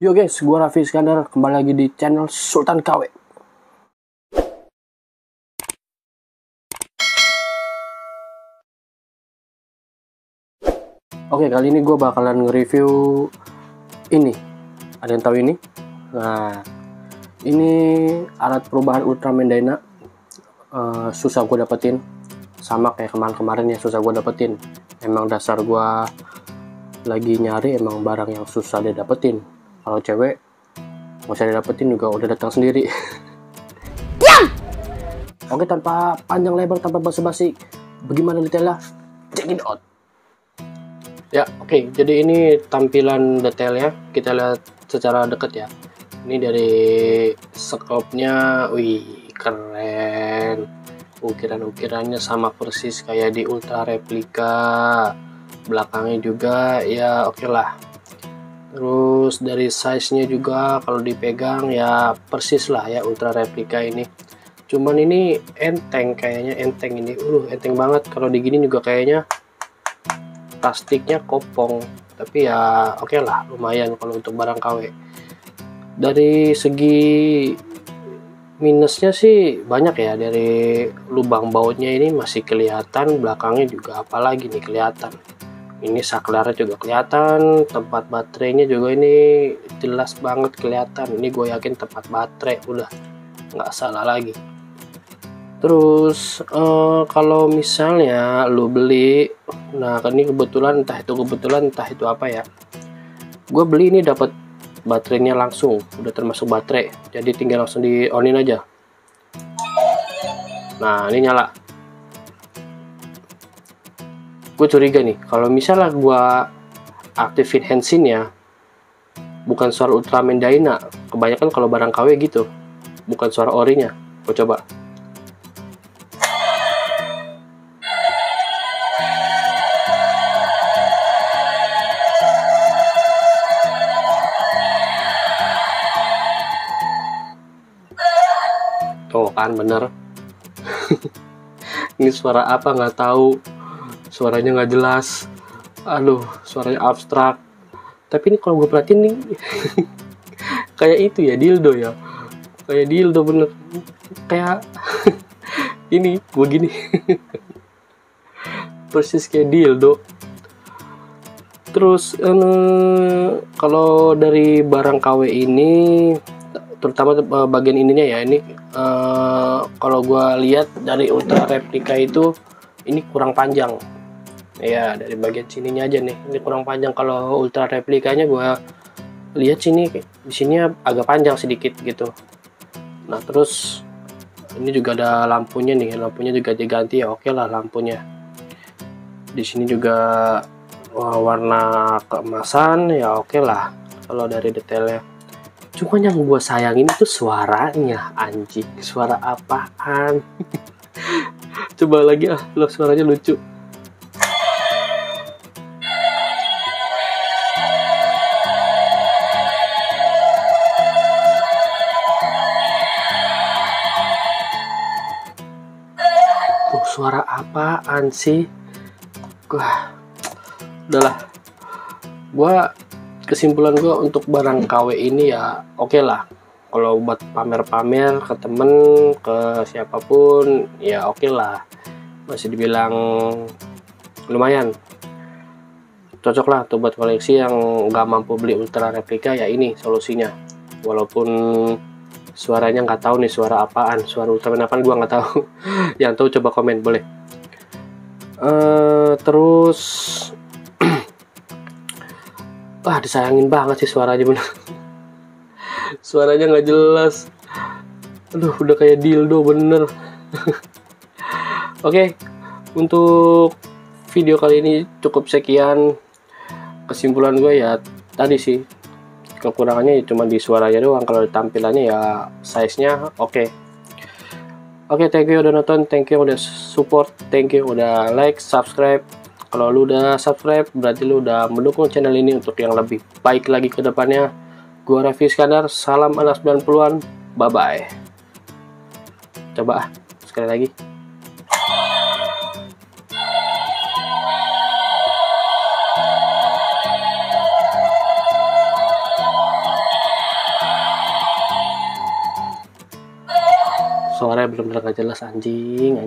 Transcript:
Yo guys, gua Raffi Iskandar kembali lagi di channel Sultan KW. Oke, kali ini gue bakalan nge-review ini. Ada yang tahu ini? Nah, ini alat perubahan Ultraman Dyna. Susah gue dapetin, sama kayak kemarin-kemarin ya, susah gue dapetin. Emang dasar gue lagi nyari emang barang yang susah didapetin. Kalau cewek nggak usah didapetin juga udah datang sendiri. Oke, tanpa panjang lebar, tanpa basa-basi, bagaimana detailnya? Check it out. Ya, oke. Jadi ini tampilan detailnya, kita lihat secara dekat ya. Ini dari scope-nya, wih keren. Ukiran-ukirannya sama persis kayak di Ultra Replika. Belakangnya juga ya oke lah. Terus dari size-nya juga kalau dipegang ya persis lah ya Ultra Replika ini. Cuman ini enteng, kayaknya enteng ini. Enteng banget. Kalau digini juga kayaknya plastiknya kopong. Tapi ya oke lah, lumayan kalau untuk barang KW. Dari segi minusnya sih banyak ya. Dari lubang bautnya ini masih kelihatan, belakangnya juga apalagi nih kelihatan. Ini saklarnya juga kelihatan, tempat baterainya juga ini jelas banget kelihatan. Ini gue yakin tempat baterai, udah nggak salah lagi. Terus kalau misalnya lu beli, nah ini kebetulan entah itu apa ya, gue beli ini dapat baterainya langsung, udah termasuk baterai, jadi tinggal langsung di onin aja. Nah ini nyala. Gue curiga nih, kalau misalnya gue aktifin handsin-nya bukan suara Ultraman Dyna. Kebanyakan kalau barang KW gitu, bukan suara orinya. Gue coba. Tuh kan bener. Ini suara apa nggak tahu. Suaranya nggak jelas, aduh suaranya abstrak. Tapi ini kalau gue perhatiin nih kayak itu ya, dildo ya, kayak dildo bener, kayak ini gue gini persis kayak dildo. Terus kalau dari barang KW ini, terutama bagian ininya ya, ini kalau gue lihat dari Ultra Replika itu ini kurang panjang. Ya dari bagian sininya aja nih, ini kurang panjang. Kalau Ultra Replikanya gue lihat sini, di sini agak panjang sedikit gitu. Nah terus ini juga ada lampunya nih, lampunya juga diganti ya, oke lah lampunya. Di sini juga warna keemasan ya, oke lah kalau dari detailnya. Cuman yang gue sayangin itu suaranya, anjing, suara apaan? Coba lagi lo suaranya lucu. Suara apaan sih? Udahlah. Kesimpulan gue untuk barang KW ini ya oke lah. Kalau buat pamer-pamer ke temen, ke siapapun ya oke lah. Masih dibilang lumayan. Cocok lah tuh buat koleksi yang nggak mampu beli Ultra Replika, ya ini solusinya. Walaupun suaranya nggak tahu nih suara apaan, suara Ultraman apaan gue nggak tahu. Yang tahu coba komen boleh. Terus disayangin banget sih suaranya bener. Suaranya nggak jelas, aduh udah kayak dildo bener. Oke, untuk video kali ini cukup sekian. Kesimpulan gue ya tadi sih, kekurangannya cuma di suaranya doang. Kalau tampilannya ya size-nya oke. Oke, thank you udah nonton, thank you udah support, thank you udah like, subscribe. Kalau lu udah subscribe berarti lu udah mendukung channel ini untuk yang lebih baik lagi ke depannya. Gua Raffi Iskandar, salam anak 90-an, bye bye. Coba sekali lagi. suaranya benar-benar gak jelas, anjing.